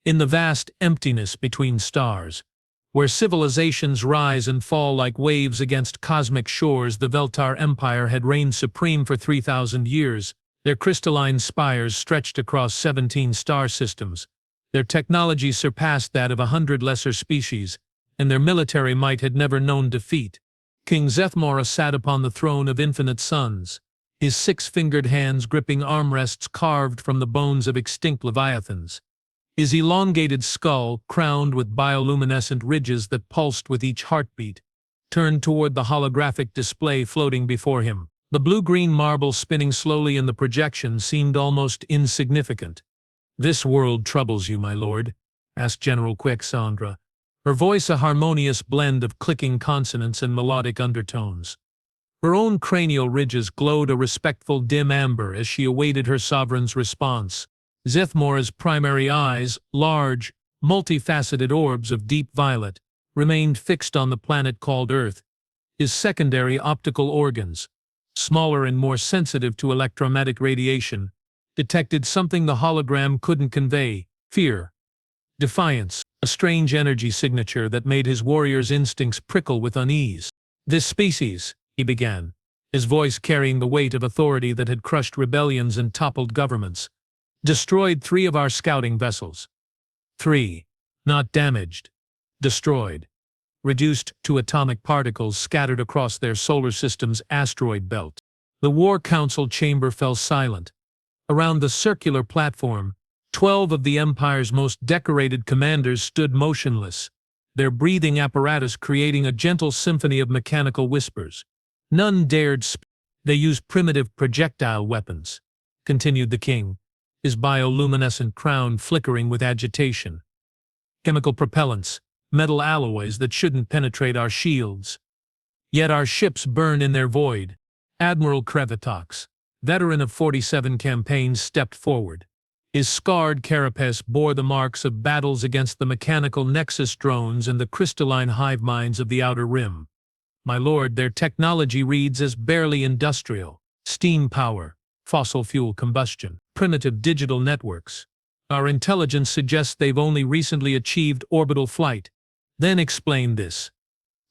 In the vast emptiness between stars, where civilizations rise and fall like waves against cosmic shores, the Veltar Empire had reigned supreme for 3,000 years. Their crystalline spires stretched across 17 star systems. Their technology surpassed that of 100 lesser species, and their military might had never known defeat. King Zethmora sat upon the throne of infinite suns, his six-fingered hands gripping armrests carved from the bones of extinct leviathans. His elongated skull, crowned with bioluminescent ridges that pulsed with each heartbeat, turned toward the holographic display floating before him. The blue-green marble spinning slowly in the projection seemed almost insignificant. "This world troubles you, my lord?" asked General Quixandra, her voice a harmonious blend of clicking consonants and melodic undertones. Her own cranial ridges glowed a respectful dim amber as she awaited her sovereign's response. Zethmora's primary eyes, large, multifaceted orbs of deep violet, remained fixed on the planet called Earth. His secondary optical organs, smaller and more sensitive to electromagnetic radiation, detected something the hologram couldn't convey: fear, defiance, a strange energy signature that made his warrior's instincts prickle with unease. "This species," he began, his voice carrying the weight of authority that had crushed rebellions and toppled governments, "destroyed 3 of our scouting vessels. 3. Not damaged. Destroyed. Reduced to atomic particles scattered across their solar system's asteroid belt." The War Council chamber fell silent. Around the circular platform, 12 of the Empire's most decorated commanders stood motionless, their breathing apparatus creating a gentle symphony of mechanical whispers. None dared speak. "They use primitive projectile weapons," continued the king, his bioluminescent crown flickering with agitation. "Chemical propellants, metal alloys that shouldn't penetrate our shields. Yet our ships burn in their void." Admiral Krevitox, veteran of 47 campaigns, stepped forward. His scarred carapace bore the marks of battles against the mechanical Nexus drones and the crystalline hive minds of the Outer Rim. "My lord, their technology reads as barely industrial. Steam power, fossil fuel combustion, primitive digital networks. Our intelligence suggests they've only recently achieved orbital flight." "Then explain this."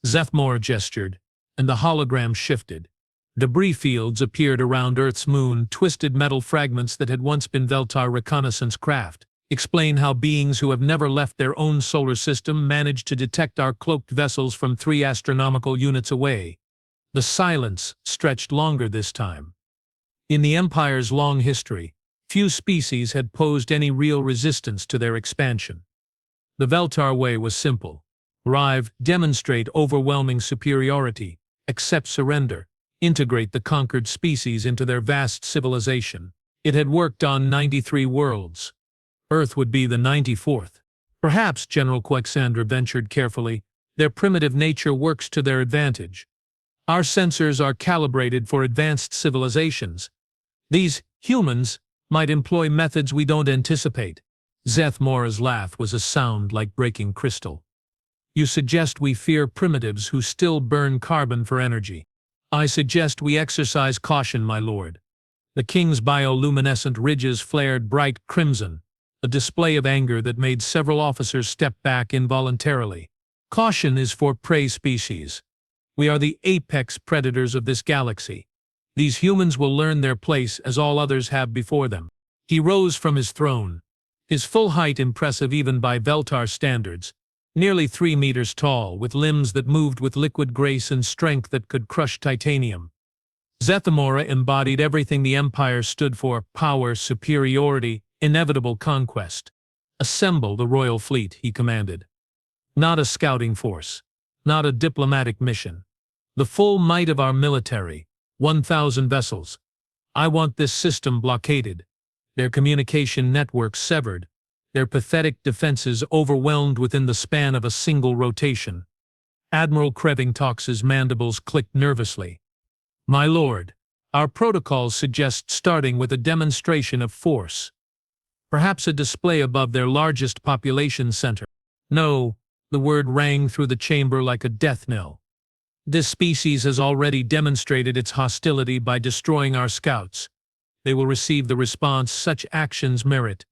Zethmora gestured, and the hologram shifted. Debris fields appeared around Earth's moon, twisted metal fragments that had once been Veltar reconnaissance craft. "Explain how beings who have never left their own solar system managed to detect our cloaked vessels from 3 astronomical units away." The silence stretched longer this time. In the Empire's long history, few species had posed any real resistance to their expansion. The Veltar way was simple: arrive, demonstrate overwhelming superiority, accept surrender, integrate the conquered species into their vast civilization. It had worked on 93 worlds. Earth would be the 94th. "Perhaps," General Quixandra ventured carefully, "their primitive nature works to their advantage. Our sensors are calibrated for advanced civilizations. These humans might employ methods we don't anticipate." Zethmora's laugh was a sound like breaking crystal. "You suggest we fear primitives who still burn carbon for energy. I suggest we exercise caution, my lord." The king's bioluminescent ridges flared bright crimson, a display of anger that made several officers step back involuntarily. "Caution is for prey species. We are the apex predators of this galaxy. These humans will learn their place as all others have before them." He rose from his throne, his full height impressive even by Veltar standards, nearly 3 meters tall, with limbs that moved with liquid grace and strength that could crush titanium. Zethmora embodied everything the Empire stood for: power, superiority, inevitable conquest. "Assemble the royal fleet," he commanded. "Not a scouting force, not a diplomatic mission. The full might of our military, 1,000 vessels. I want this system blockaded, their communication networks severed, their pathetic defenses overwhelmed within the span of a single rotation." Admiral Krevitox's mandibles clicked nervously. "My lord, our protocols suggest starting with a demonstration of force. Perhaps a display above their largest population center." "No," the word rang through the chamber like a death knell. "This species has already demonstrated its hostility by destroying our scouts. They will receive the response such actions merit: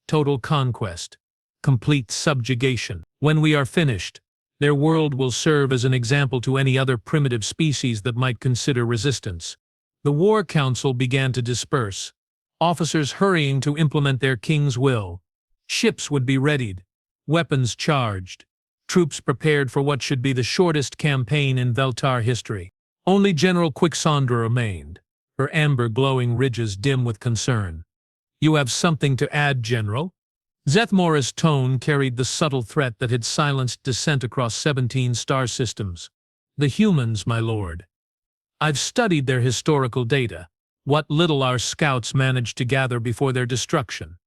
total conquest. complete subjugation. When we are finished, their world will serve as an example to any other primitive species that might consider resistance. The War Council began to disperse, officers hurrying to implement their king's will. Ships would be readied, weapons charged, troops prepared for what should be the shortest campaign in Veltar history. Only General Quixandra remained, her amber glowing ridges dim with concern. "You have something to add, General?" Zethmora's tone carried the subtle threat that had silenced dissent across 17 star systems. "The humans, my lord. I've studied their historical data, what little our scouts managed to gather before their destruction.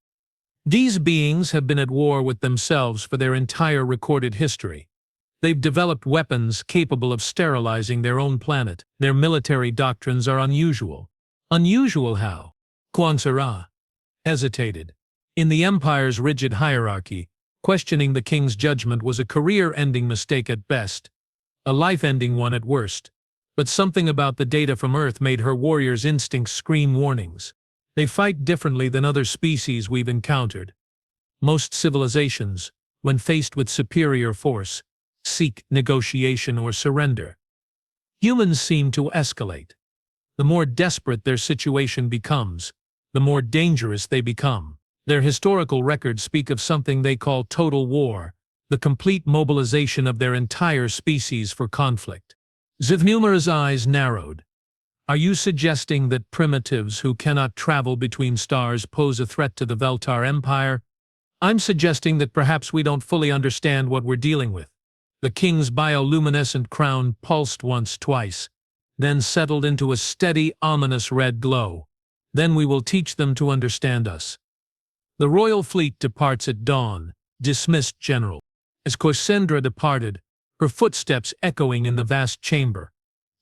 These beings have been at war with themselves for their entire recorded history. They've developed weapons capable of sterilizing their own planet. Their military doctrines are unusual." "Unusual how?" Quansara hesitated. In the Empire's rigid hierarchy, questioning the king's judgment was a career-ending mistake at best, a life-ending one at worst. But something about the data from Earth made her warriors' instincts scream warnings. They fight differently than other species we've encountered. Most civilizations, when faced with superior force, seek negotiation or surrender. Humans seem to escalate. The more desperate their situation becomes, the more dangerous they become. Their historical records speak of something they call total war, the complete mobilization of their entire species for conflict. Zithmumara's eyes narrowed. "Are you suggesting that primitives who cannot travel between stars pose a threat to the Veltar Empire?" "I'm suggesting that perhaps we don't fully understand what we're dealing with." The king's bioluminescent crown pulsed once, twice, then settled into a steady, ominous red glow. "Then we will teach them to understand us." "The royal fleet departs at dawn," dismissed General. As Korsendra departed, her footsteps echoing in the vast chamber,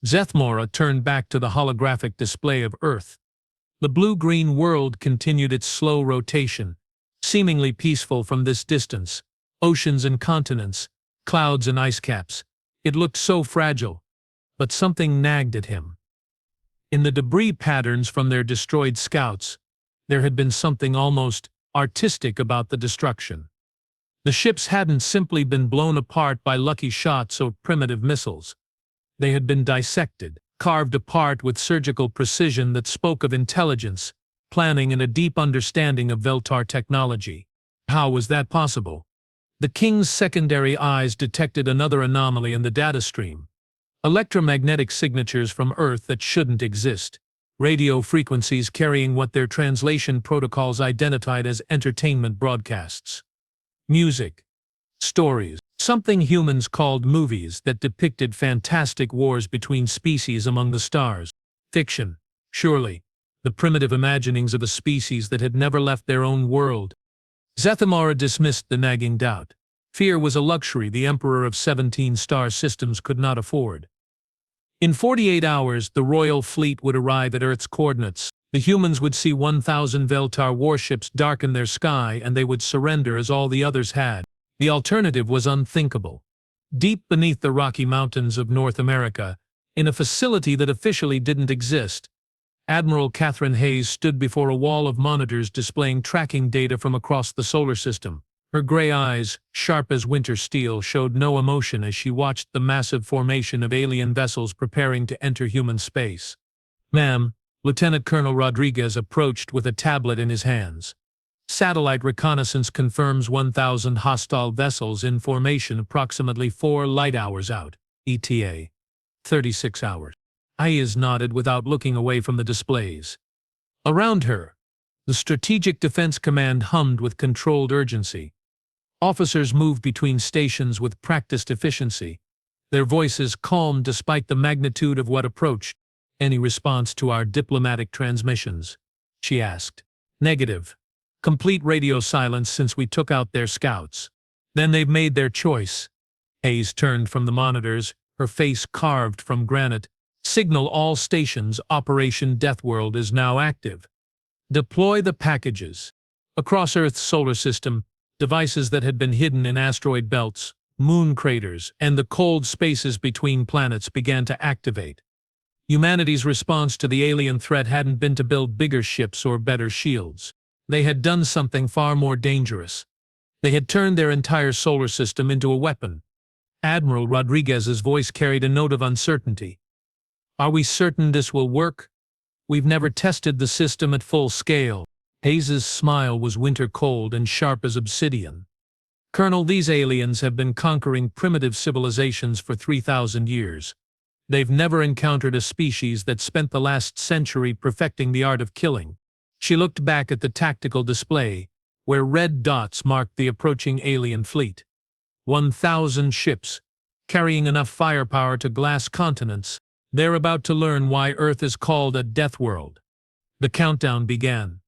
Zethmora turned back to the holographic display of Earth. The blue-green world continued its slow rotation, seemingly peaceful from this distance. Oceans and continents, clouds and ice caps. It looked so fragile, but something nagged at him. In the debris patterns from their destroyed scouts, there had been something almost artistic about the destruction. The ships hadn't simply been blown apart by lucky shots or primitive missiles. They had been dissected, carved apart with surgical precision that spoke of intelligence, planning, and a deep understanding of Veltar technology. How was that possible? The king's secondary eyes detected another anomaly in the data stream. Electromagnetic signatures from Earth that shouldn't exist. Radio frequencies carrying what their translation protocols identified as entertainment broadcasts. Music. Stories. Something humans called movies that depicted fantastic wars between species among the stars. Fiction. Surely. The primitive imaginings of a species that had never left their own world. Zethmora dismissed the nagging doubt. Fear was a luxury the Emperor of 17 star systems could not afford. In 48 hours, the royal fleet would arrive at Earth's coordinates. The humans would see 1,000 Veltar warships darken their sky, and they would surrender as all the others had. The alternative was unthinkable. Deep beneath the Rocky Mountains of North America, in a facility that officially didn't exist, Admiral Catherine Hayes stood before a wall of monitors displaying tracking data from across the solar system. Her gray eyes, sharp as winter steel, showed no emotion as she watched the massive formation of alien vessels preparing to enter human space. "Ma'am," Lieutenant Colonel Rodriguez approached with a tablet in his hands. "Satellite reconnaissance confirms 1,000 hostile vessels in formation approximately 4 light hours out, ETA. 36 hours. Hayes nodded without looking away from the displays. Around her, the Strategic Defense Command hummed with controlled urgency. Officers moved between stations with practiced efficiency, their voices calm despite the magnitude of what approached. "Any response to our diplomatic transmissions?" she asked. "Negative. Complete radio silence since we took out their scouts." "Then they've made their choice." Hayes turned from the monitors, her face carved from granite. "Signal all stations, Operation Deathworld is now active. Deploy the packages." Across Earth's solar system, devices that had been hidden in asteroid belts, moon craters, and the cold spaces between planets began to activate. Humanity's response to the alien threat hadn't been to build bigger ships or better shields. They had done something far more dangerous. They had turned their entire solar system into a weapon. Admiral Rodriguez's voice carried a note of uncertainty. Are we certain this will work? We've never tested the system at full scale. Hayes's smile was winter cold and sharp as obsidian. Colonel, these aliens have been conquering primitive civilizations for 3,000 years. They've never encountered a species that spent the last century perfecting the art of killing. She looked back at the tactical display, where red dots marked the approaching alien fleet. 1,000 ships, carrying enough firepower to glass continents. They're about to learn why Earth is called a death world. The countdown began.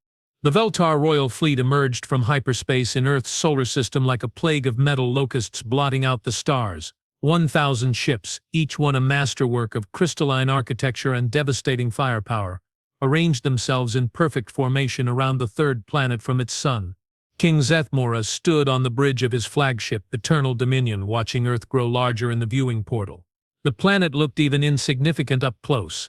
The Veltar Royal Fleet emerged from hyperspace in Earth's solar system like a plague of metal locusts blotting out the stars. 1,000 ships, each one a masterwork of crystalline architecture and devastating firepower, arranged themselves in perfect formation around the third planet from its sun. King Zethmora stood on the bridge of his flagship, Eternal Dominion, watching Earth grow larger in the viewing portal. The planet looked even insignificant up close.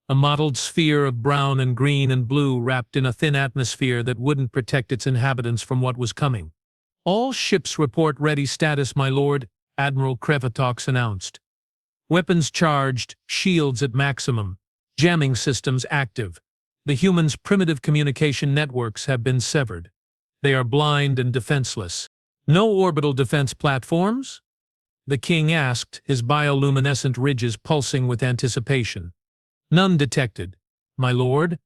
A mottled sphere of brown and green and blue wrapped in a thin atmosphere that wouldn't protect its inhabitants from what was coming. All ships report ready status, my lord, Admiral Krevatox announced. Weapons charged, shields at maximum, jamming systems active. The humans' primitive communication networks have been severed. They are blind and defenseless. No orbital defense platforms? The king asked, his bioluminescent ridges pulsing with anticipation. None detected, my lord.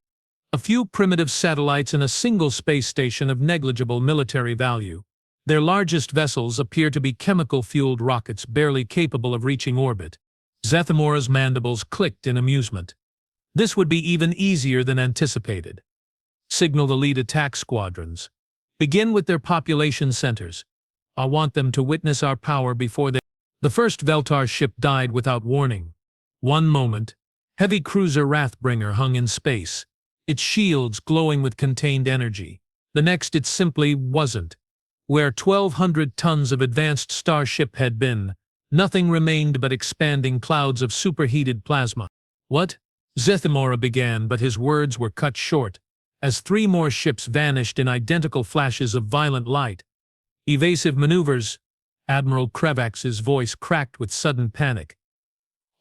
A few primitive satellites and a single space station of negligible military value. Their largest vessels appear to be chemical-fueled rockets barely capable of reaching orbit. Zethmora's mandibles clicked in amusement. This would be even easier than anticipated. Signal the lead attack squadrons. Begin with their population centers. I want them to witness our power before they... The first Veltar ship died without warning. One moment, heavy cruiser Wrathbringer hung in space, its shields glowing with contained energy. The next, it simply wasn't. Where 1,200 tons of advanced starship had been, nothing remained but expanding clouds of superheated plasma. What? Zethmora began, but his words were cut short, as 3 more ships vanished in identical flashes of violent light. Evasive maneuvers. Admiral Krevatox's voice cracked with sudden panic.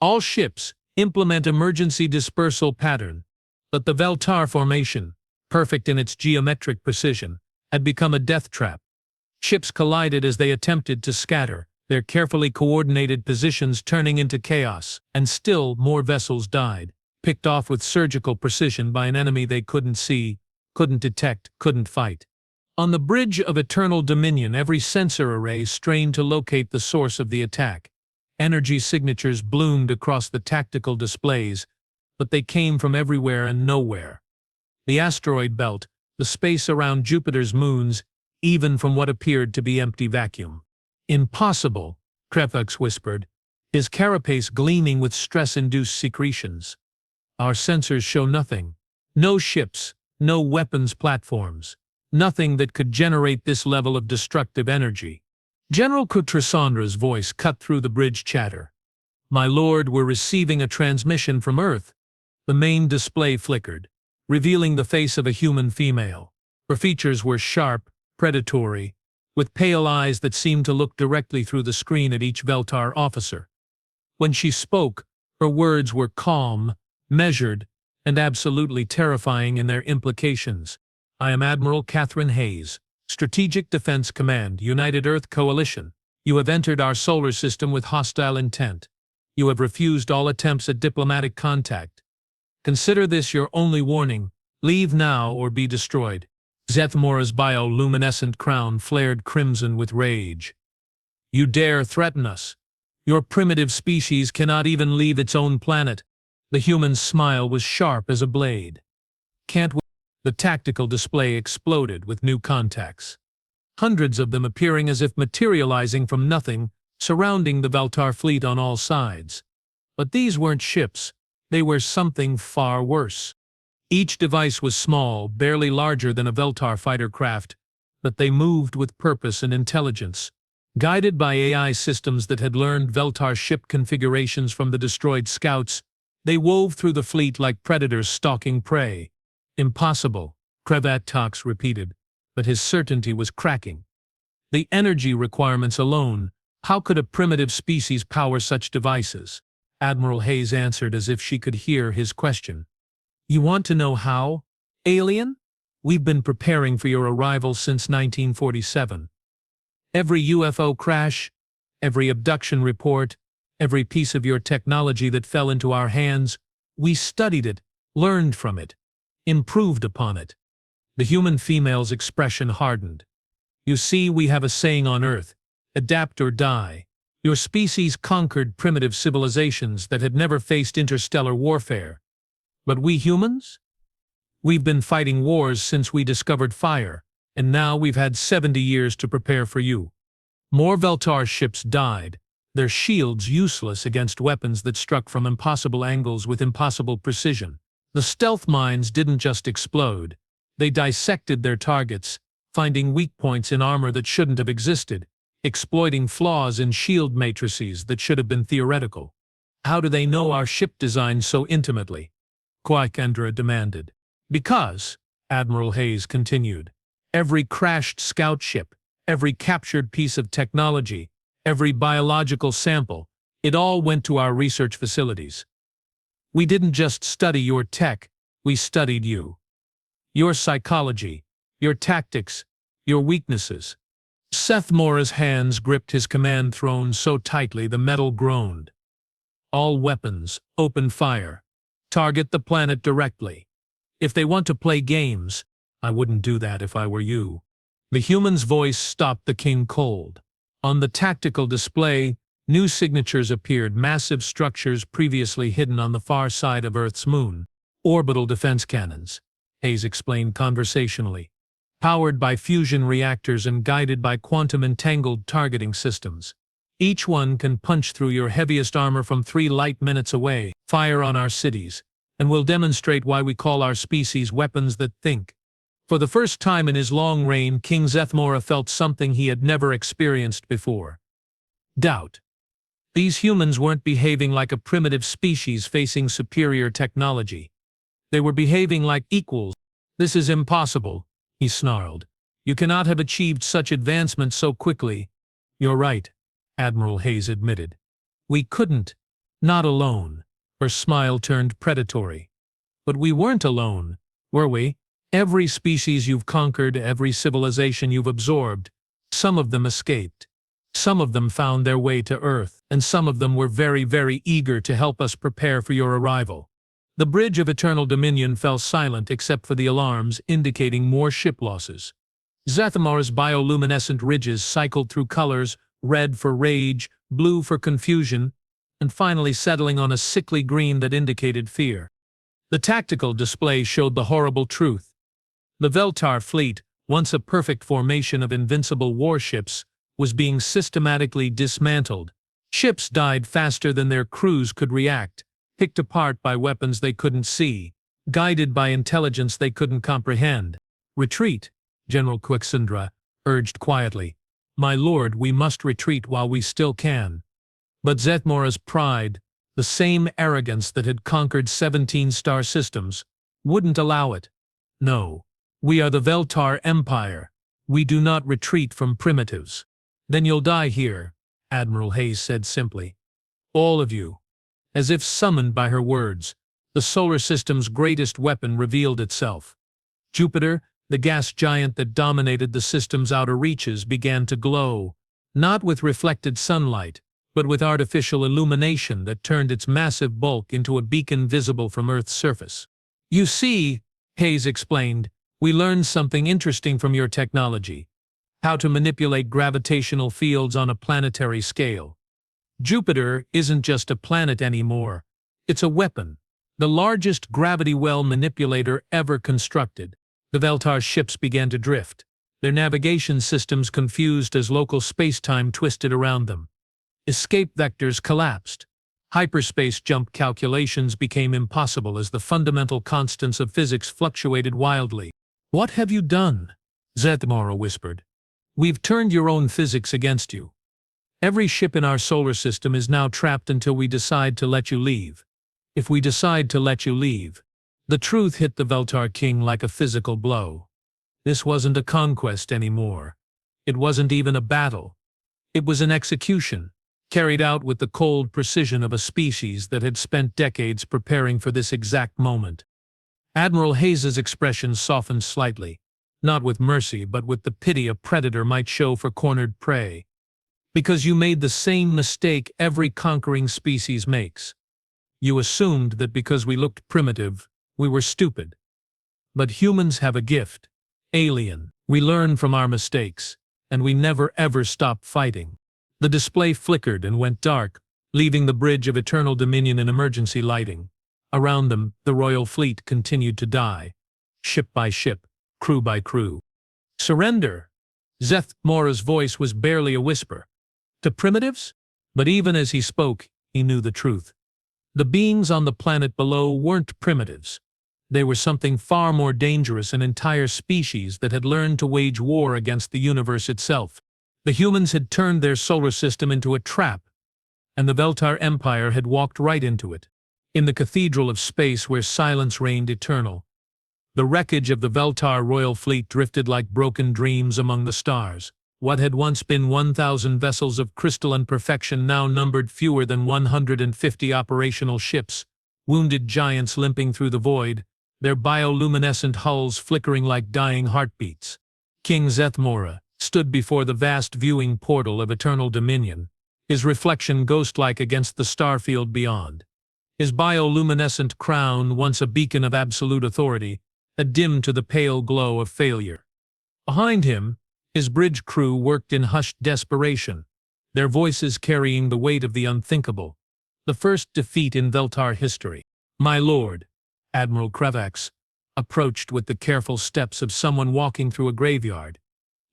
All ships, implement emergency dispersal pattern. But the Veltar formation, perfect in its geometric precision, had become a death trap. Ships collided as they attempted to scatter, their carefully coordinated positions turning into chaos, and still more vessels died, picked off with surgical precision by an enemy they couldn't see, couldn't detect, couldn't fight. On the bridge of Eternal Dominion, every sensor array strained to locate the source of the attack. Energy signatures bloomed across the tactical displays, but they came from everywhere and nowhere. The asteroid belt, the space around Jupiter's moons, even from what appeared to be empty vacuum. Impossible, Krevatox whispered, his carapace gleaming with stress-induced secretions. Our sensors show nothing. No ships, no weapons platforms. Nothing that could generate this level of destructive energy. General Kutresandra's voice cut through the bridge chatter. My lord, we're receiving a transmission from Earth. The main display flickered, revealing the face of a human female. Her features were sharp, predatory, with pale eyes that seemed to look directly through the screen at each Veltar officer. When she spoke, her words were calm, measured, and absolutely terrifying in their implications. I am Admiral Catherine Hayes, Strategic Defense Command, United Earth Coalition. You have entered our solar system with hostile intent. You have refused all attempts at diplomatic contact. Consider this your only warning. Leave now or be destroyed. Zethmora's bioluminescent crown flared crimson with rage. You dare threaten us? Your primitive species cannot even leave its own planet. The human's smile was sharp as a blade. Can't we? The tactical display exploded with new contacts. Hundreds of them appearing as if materializing from nothing, surrounding the Veltar fleet on all sides. But these weren't ships. They were something far worse. Each device was small, barely larger than a Veltar fighter craft, but they moved with purpose and intelligence. Guided by AI systems that had learned Veltar ship configurations from the destroyed scouts, they wove through the fleet like predators stalking prey. Impossible, Krevatox repeated, but his certainty was cracking. The energy requirements alone, how could a primitive species power such devices? Admiral Hayes answered as if she could hear his question. You want to know how? Alien? We've been preparing for your arrival since 1947. Every UFO crash, every abduction report, every piece of your technology that fell into our hands, we studied it, learned from it, improved upon it. The human female's expression hardened. You see, we have a saying on Earth, adapt or die. Your species conquered primitive civilizations that had never faced interstellar warfare. But we humans? We've been fighting wars since we discovered fire, and now we've had 70 years to prepare for you. More Veltar ships died, their shields useless against weapons that struck from impossible angles with impossible precision. The stealth mines didn't just explode. They dissected their targets, finding weak points in armor that shouldn't have existed, exploiting flaws in shield matrices that should have been theoretical. How do they know our ship design so intimately? Kwaikendra demanded. Because, Admiral Hayes continued, every crashed scout ship, every captured piece of technology, every biological sample, it all went to our research facilities. We didn't just study your tech, we studied you. Your psychology, your tactics, your weaknesses. Seth Mora's hands gripped his command throne so tightly the metal groaned. All weapons, open fire. Target the planet directly. If they want to play games, I wouldn't do that if I were you. The human's voice stopped the king cold. On the tactical display, new signatures appeared, massive structures previously hidden on the far side of Earth's moon. Orbital defense cannons, Hayes explained conversationally. Powered by fusion reactors and guided by quantum-entangled targeting systems. Each one can punch through your heaviest armor from 3 light minutes away, fire on our cities, and will demonstrate why we call our species weapons that think. For the first time in his long reign, King Zethmora felt something he had never experienced before. Doubt. These humans weren't behaving like a primitive species facing superior technology. They were behaving like equals. This is impossible, he snarled. You cannot have achieved such advancement so quickly. You're right, Admiral Hayes admitted. We couldn't. Not alone. Her smile turned predatory. But we weren't alone, were we? Every species you've conquered, every civilization you've absorbed, some of them escaped. Some of them found their way to Earth, and some of them were very, very eager to help us prepare for your arrival. The bridge of eternal dominion fell silent except for the alarms indicating more ship losses. Zethmora's bioluminescent ridges cycled through colors, red for rage, blue for confusion, and finally settling on a sickly green that indicated fear. The tactical display showed the horrible truth. The Veltar fleet, once a perfect formation of invincible warships, was being systematically dismantled. Ships died faster than their crews could react, picked apart by weapons they couldn't see, guided by intelligence they couldn't comprehend. Retreat, General Quicksandra urged quietly. My lord, we must retreat while we still can. But Zethmora's pride, the same arrogance that had conquered 17 star systems, wouldn't allow it. No, we are the Veltar Empire. We do not retreat from primitives. Then you'll die here, Admiral Hayes said simply. All of you. As if summoned by her words, the solar system's greatest weapon revealed itself. Jupiter, the gas giant that dominated the system's outer reaches, began to glow, not with reflected sunlight, but with artificial illumination that turned its massive bulk into a beacon visible from Earth's surface. You see, Hayes explained, we learned something interesting from your technology. How to manipulate gravitational fields on a planetary scale. Jupiter isn't just a planet anymore. It's a weapon, the largest gravity well manipulator ever constructed. The Veltar ships began to drift, their navigation systems confused as local space-time twisted around them. Escape vectors collapsed. Hyperspace jump calculations became impossible as the fundamental constants of physics fluctuated wildly. What have you done? Zethmora whispered. We've turned your own physics against you. Every ship in our solar system is now trapped until we decide to let you leave. If we decide to let you leave, the truth hit the Veltar king like a physical blow. This wasn't a conquest anymore. It wasn't even a battle. It was an execution, carried out with the cold precision of a species that had spent decades preparing for this exact moment. Admiral Hayes's expression softened slightly, not with mercy but with the pity a predator might show for cornered prey. Because you made the same mistake every conquering species makes. You assumed that because we looked primitive, we were stupid. But humans have a gift. Alien. We learn from our mistakes, and we never ever stop fighting. The display flickered and went dark, leaving the bridge of eternal dominion in emergency lighting. Around them, the royal fleet continued to die. Ship by ship, crew by crew. Surrender! Zeth Mora's voice was barely a whisper. To primitives? But even as he spoke, he knew the truth. The beings on the planet below weren't primitives. They were something far more dangerous, an entire species that had learned to wage war against the universe itself. The humans had turned their solar system into a trap, and the Veltar Empire had walked right into it. In the cathedral of space where silence reigned eternal, the wreckage of the Veltar royal fleet drifted like broken dreams among the stars. What had once been 1,000 vessels of crystalline perfection now numbered fewer than 150 operational ships, wounded giants limping through the void, their bioluminescent hulls flickering like dying heartbeats. King Zethmora stood before the vast viewing portal of eternal dominion, his reflection ghost-like against the starfield beyond. His bioluminescent crown, once a beacon of absolute authority, had dimmed to the pale glow of failure. Behind him, his bridge crew worked in hushed desperation, their voices carrying the weight of the unthinkable. The first defeat in Veltar history. My lord, Admiral Krevax, approached with the careful steps of someone walking through a graveyard.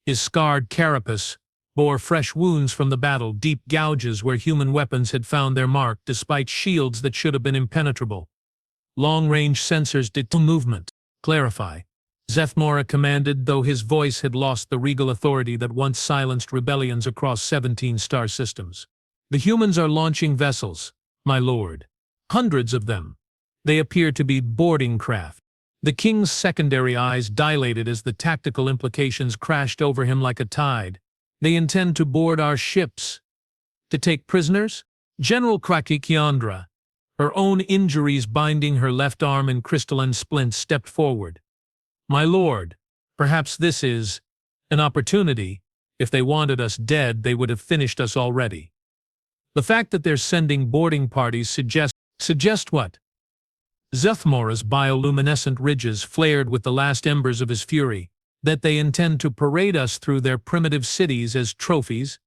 His scarred carapace bore fresh wounds from the battle, deep gouges where human weapons had found their mark despite shields that should have been impenetrable. Long-range sensors detect movement. Clarify. Zethmora commanded, though his voice had lost the regal authority that once silenced rebellions across 17 star systems. The humans are launching vessels, my lord. Hundreds of them. They appear to be boarding craft. The king's secondary eyes dilated as the tactical implications crashed over him like a tide. They intend to board our ships. To take prisoners? General Krakikiandra, her own injuries binding her left arm in crystalline splints, stepped forward. My lord, perhaps this is an opportunity. If they wanted us dead, they would have finished us already. The fact that they're sending boarding parties suggest what? Zethmora's bioluminescent ridges flared with the last embers of his fury. That they intend to parade us through their primitive cities as trophies.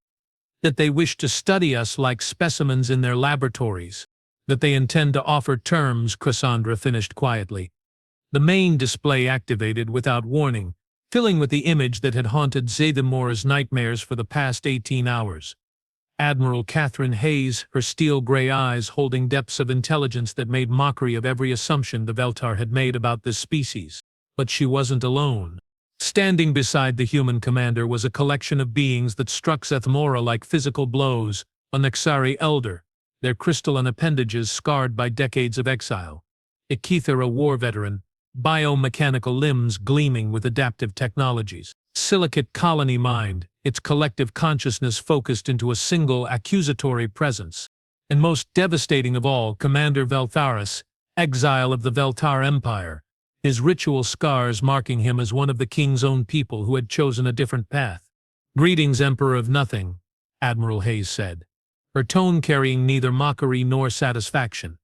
That they wish to study us like specimens in their laboratories. That they intend to offer terms, Cassandra finished quietly. The main display activated without warning, filling with the image that had haunted Zethmora's nightmares for the past 18 hours. Admiral Catherine Hayes, her steel-gray eyes holding depths of intelligence that made mockery of every assumption the Veltar had made about this species. But she wasn't alone. Standing beside the human commander was a collection of beings that struck Zethmora like physical blows, a Nexari elder, their crystalline appendages scarred by decades of exile. Ikether, a war veteran, biomechanical limbs gleaming with adaptive technologies. Silicate colony mind, its collective consciousness focused into a single accusatory presence. And most devastating of all, Commander Veltharis, exile of the Veltar Empire, his ritual scars marking him as one of the king's own people who had chosen a different path. Greetings, Emperor of Nothing, Admiral Hayes said, her tone carrying neither mockery nor satisfaction,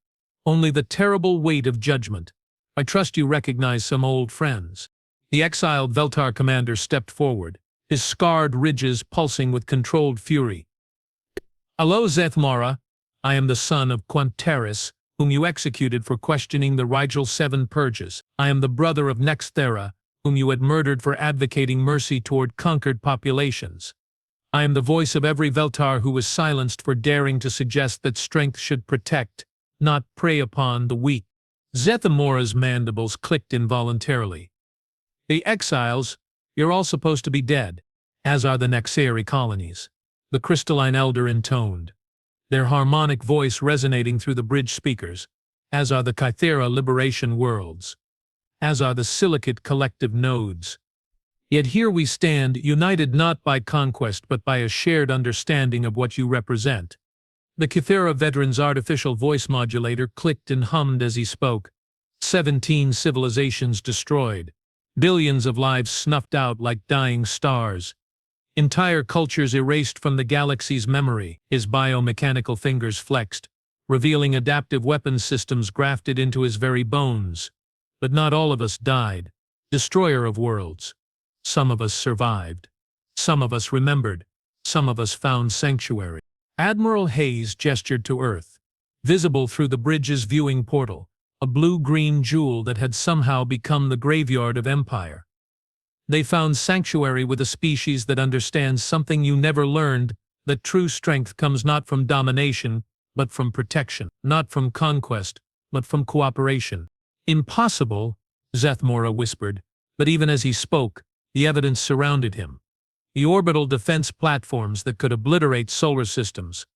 only the terrible weight of judgment. I trust you recognize some old friends. The exiled Veltar commander stepped forward, his scarred ridges pulsing with controlled fury. Hello, Zethmora. I am the son of Quanteris, whom you executed for questioning the Rigel 7 purges. I am the brother of Nexthera, whom you had murdered for advocating mercy toward conquered populations. I am the voice of every Veltar who was silenced for daring to suggest that strength should protect, not prey upon, the weak. Zethmora's mandibles clicked involuntarily. The exiles, you're all supposed to be dead, as are the Nexari colonies. The crystalline elder intoned, their harmonic voice resonating through the bridge speakers, as are the Kythera liberation worlds, as are the silicate collective nodes. Yet here we stand, united not by conquest but by a shared understanding of what you represent. The Kythera veteran's artificial voice modulator clicked and hummed as he spoke. 17 civilizations destroyed. Billions of lives snuffed out like dying stars. Entire cultures erased from the galaxy's memory. His biomechanical fingers flexed, revealing adaptive weapons systems grafted into his very bones. But not all of us died. Destroyer of worlds. Some of us survived. Some of us remembered. Some of us found sanctuary. Admiral Hayes gestured to Earth. Visible through the bridge's viewing portal, a blue-green jewel that had somehow become the graveyard of Empire. They found sanctuary with a species that understands something you never learned, that true strength comes not from domination, but from protection, not from conquest, but from cooperation. Impossible, Zethmora whispered, but even as he spoke, the evidence surrounded him. The orbital defense platforms that could obliterate solar systems,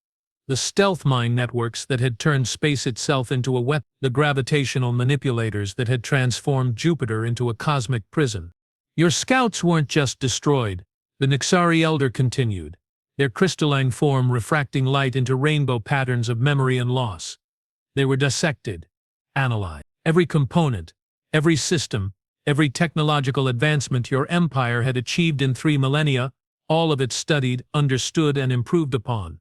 the stealth mine networks that had turned space itself into a weapon, the gravitational manipulators that had transformed Jupiter into a cosmic prison. Your scouts weren't just destroyed, the Nixari Elder continued, their crystalline form refracting light into rainbow patterns of memory and loss. They were dissected, analyzed. Every component, every system, every technological advancement your empire had achieved in 3 millennia, all of it studied, understood, and improved upon.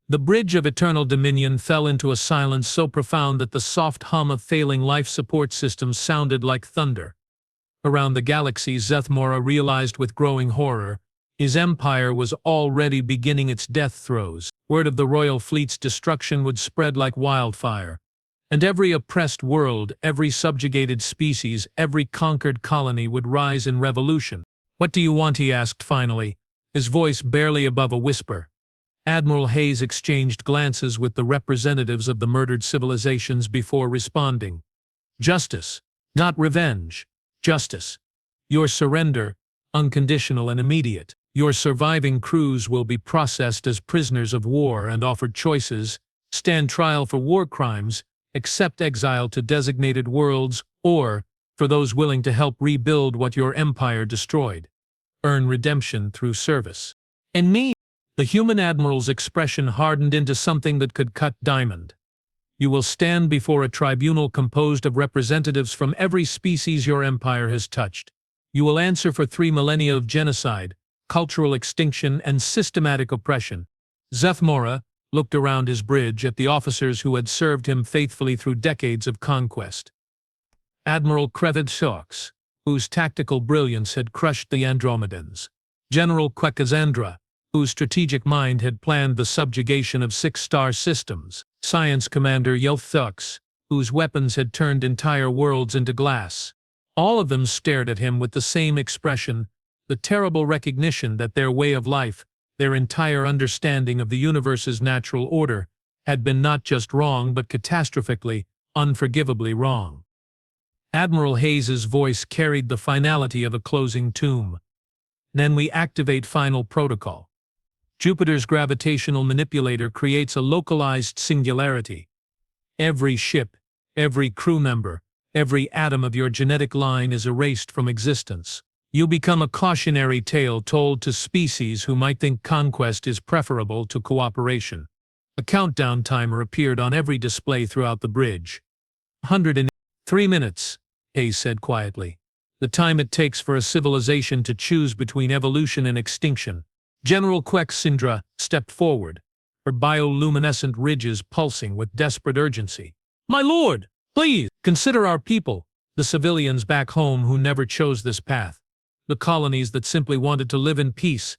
The bridge of eternal dominion fell into a silence so profound that the soft hum of failing life support systems sounded like thunder. Around the galaxy, Zethmora realized with growing horror, his empire was already beginning its death throes. Word of the royal fleet's destruction would spread like wildfire. And every oppressed world, every subjugated species, every conquered colony would rise in revolution. What do you want? He asked finally, his voice barely above a whisper. Admiral Hayes exchanged glances with the representatives of the murdered civilizations before responding. Justice, not revenge. Justice. Your surrender, unconditional and immediate. Your surviving crews will be processed as prisoners of war and offered choices, stand trial for war crimes, accept exile to designated worlds, or, for those willing to help rebuild what your empire destroyed, earn redemption through service. And me? The human admiral's expression hardened into something that could cut diamond. You will stand before a tribunal composed of representatives from every species your empire has touched. You will answer for 3 millennia of genocide, cultural extinction, and systematic oppression. Zethmora looked around his bridge at the officers who had served him faithfully through decades of conquest. Admiral Krevitshox, whose tactical brilliance had crushed the Andromedans. General Kwekazandra, whose strategic mind had planned the subjugation of 6-star systems. Science Commander Yelthux, whose weapons had turned entire worlds into glass. All of them stared at him with the same expression, the terrible recognition that their way of life, their entire understanding of the universe's natural order, had been not just wrong but catastrophically, unforgivably wrong. Admiral Hayes's voice carried the finality of a closing tomb. Then we activate final protocol. Jupiter's gravitational manipulator creates a localized singularity. Every ship, every crew member, every atom of your genetic line is erased from existence. You become a cautionary tale told to species who might think conquest is preferable to cooperation. A countdown timer appeared on every display throughout the bridge. 103 minutes, Hayes said quietly. The time it takes for a civilization to choose between evolution and extinction. General Kwekazandra stepped forward, her bioluminescent ridges pulsing with desperate urgency. My lord, please, consider our people, the civilians back home who never chose this path, the colonies that simply wanted to live in peace,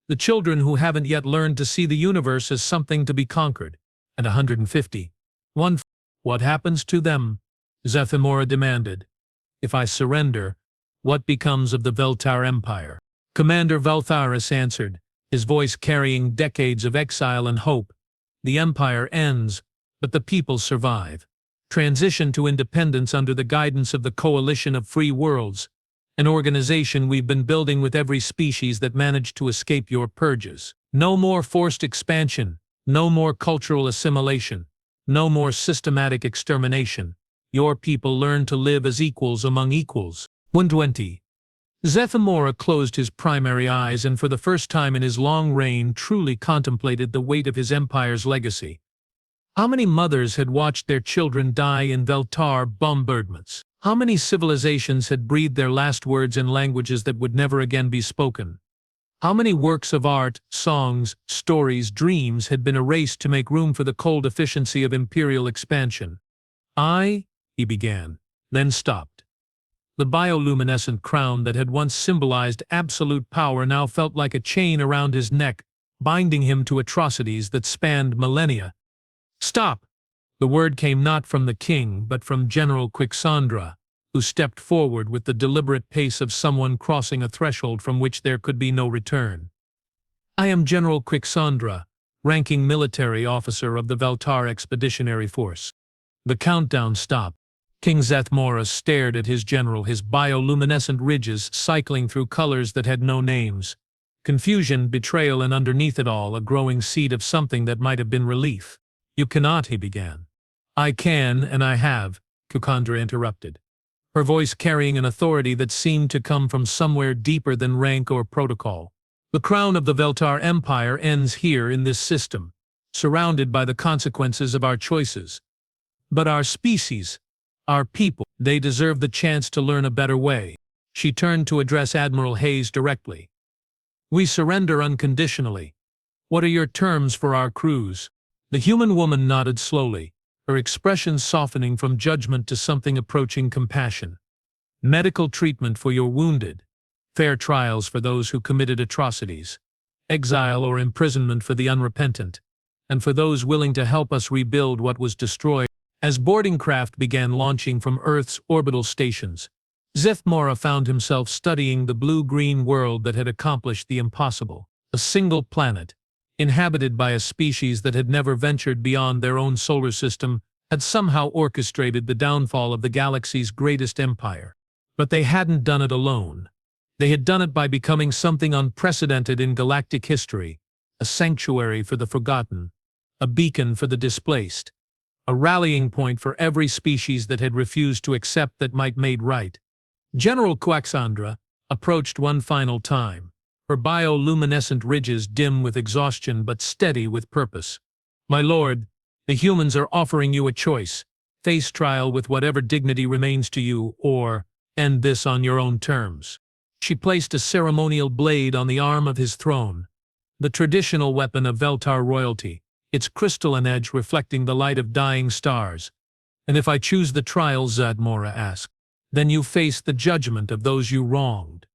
the children who haven't yet learned to see the universe as something to be conquered. And 150. What happens to them? Zethmora demanded. If I surrender, what becomes of the Veltar Empire? Commander Valtharis answered, his voice carrying decades of exile and hope. The empire ends, but the people survive. Transition to independence under the guidance of the Coalition of Free Worlds, an organization we've been building with every species that managed to escape your purges. No more forced expansion, no more cultural assimilation, no more systematic extermination. Your people learn to live as equals among equals. 120. Zethimora closed his primary eyes and for the first time in his long reign truly contemplated the weight of his empire's legacy. How many mothers had watched their children die in Veltar bombardments? How many civilizations had breathed their last words in languages that would never again be spoken? How many works of art, songs, stories, dreams had been erased to make room for the cold efficiency of imperial expansion? He began, then stopped. The bioluminescent crown that had once symbolized absolute power now felt like a chain around his neck, binding him to atrocities that spanned millennia. Stop! The word came not from the king, but from General Quixandra, who stepped forward with the deliberate pace of someone crossing a threshold from which there could be no return. I am General Quixandra, ranking military officer of the Veltar Expeditionary Force. The countdown stopped. King Zethimora stared at his general, his bioluminescent ridges cycling through colors that had no names. Confusion, betrayal, and underneath it all, a growing seed of something that might have been relief. You cannot, he began. I can, and I have, Quixandra interrupted, her voice carrying an authority that seemed to come from somewhere deeper than rank or protocol. The crown of the Veltar Empire ends here in this system, surrounded by the consequences of our choices. But our species, our people, they deserve the chance to learn a better way. She turned to address Admiral Hayes directly. We surrender unconditionally. What are your terms for our cruise? The human woman nodded slowly, her expression softening from judgment to something approaching compassion. Medical treatment for your wounded, fair trials for those who committed atrocities, exile or imprisonment for the unrepentant, and for those willing to help us rebuild what was destroyed. As boarding craft began launching from Earth's orbital stations, Zethimora found himself studying the blue-green world that had accomplished the impossible. A single planet, inhabited by a species that had never ventured beyond their own solar system, had somehow orchestrated the downfall of the galaxy's greatest empire. But they hadn't done it alone. They had done it by becoming something unprecedented in galactic history, a sanctuary for the forgotten, a beacon for the displaced, a rallying point for every species that had refused to accept that might made right. General Quixandra approached one final time, her bioluminescent ridges dim with exhaustion but steady with purpose. My lord, the humans are offering you a choice. Face trial with whatever dignity remains to you, or end this on your own terms. She placed a ceremonial blade on the arm of his throne, the traditional weapon of Veltar royalty, its crystalline edge reflecting the light of dying stars. And if I choose the trial, Zethimora asked, then you face the judgment of those you wronged.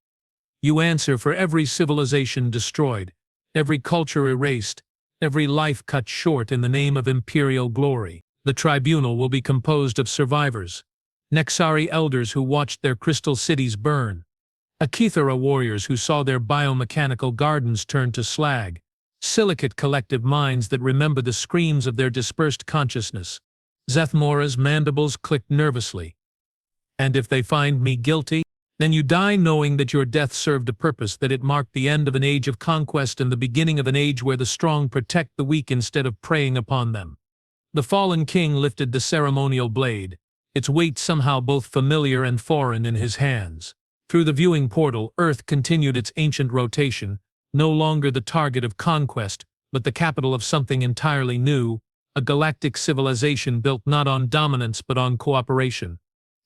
You answer for every civilization destroyed, every culture erased, every life cut short in the name of imperial glory. The tribunal will be composed of survivors, Nexari elders who watched their crystal cities burn, Akithara warriors who saw their biomechanical gardens turn to slag, silicate collective minds that remember the screams of their dispersed consciousness. Zethimora's mandibles clicked nervously. And if they find me guilty, then you die knowing that your death served a purpose, that it marked the end of an age of conquest and the beginning of an age where the strong protect the weak instead of preying upon them. The fallen king lifted the ceremonial blade, its weight somehow both familiar and foreign in his hands. Through the viewing portal, Earth continued its ancient rotation, no longer the target of conquest, but the capital of something entirely new, a galactic civilization built not on dominance but on cooperation.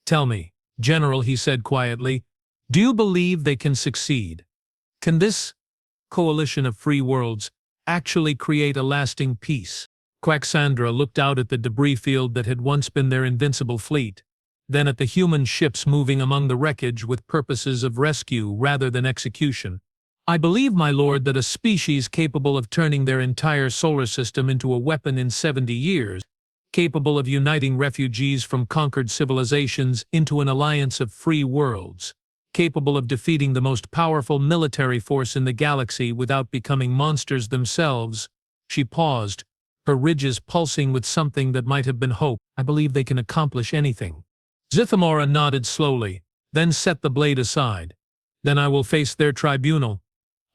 Tell me, General, he said quietly, do you believe they can succeed? Can this coalition of free worlds actually create a lasting peace? Quixandra looked out at the debris field that had once been their invincible fleet, then at the human ships moving among the wreckage with purposes of rescue rather than execution. I believe, my lord, that a species capable of turning their entire solar system into a weapon in 70 years, capable of uniting refugees from conquered civilizations into an alliance of free worlds, capable of defeating the most powerful military force in the galaxy without becoming monsters themselves. She paused, her ridges pulsing with something that might have been hope. I believe they can accomplish anything. Zethimora nodded slowly, then set the blade aside. Then I will face their tribunal.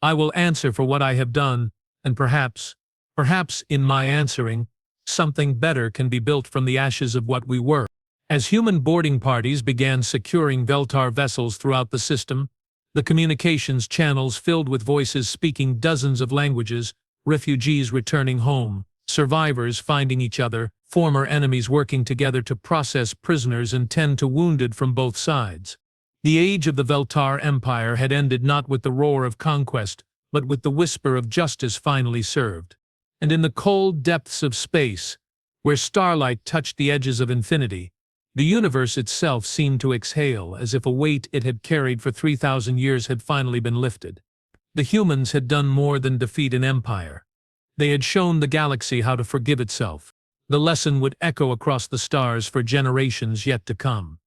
I will answer for what I have done, and perhaps in my answering, something better can be built from the ashes of what we were. As human boarding parties began securing Veltar vessels throughout the system, The communications channels filled with voices speaking dozens of languages, refugees returning home, survivors finding each other, former enemies working together to process prisoners and tend to wounded from both sides. The age of the Veltar Empire had ended not with the roar of conquest, but with the whisper of justice finally served. And in the cold depths of space, where starlight touched the edges of infinity, the universe itself seemed to exhale as if a weight it had carried for 3,000 years had finally been lifted. The humans had done more than defeat an empire. They had shown the galaxy how to forgive itself. The lesson would echo across the stars for generations yet to come.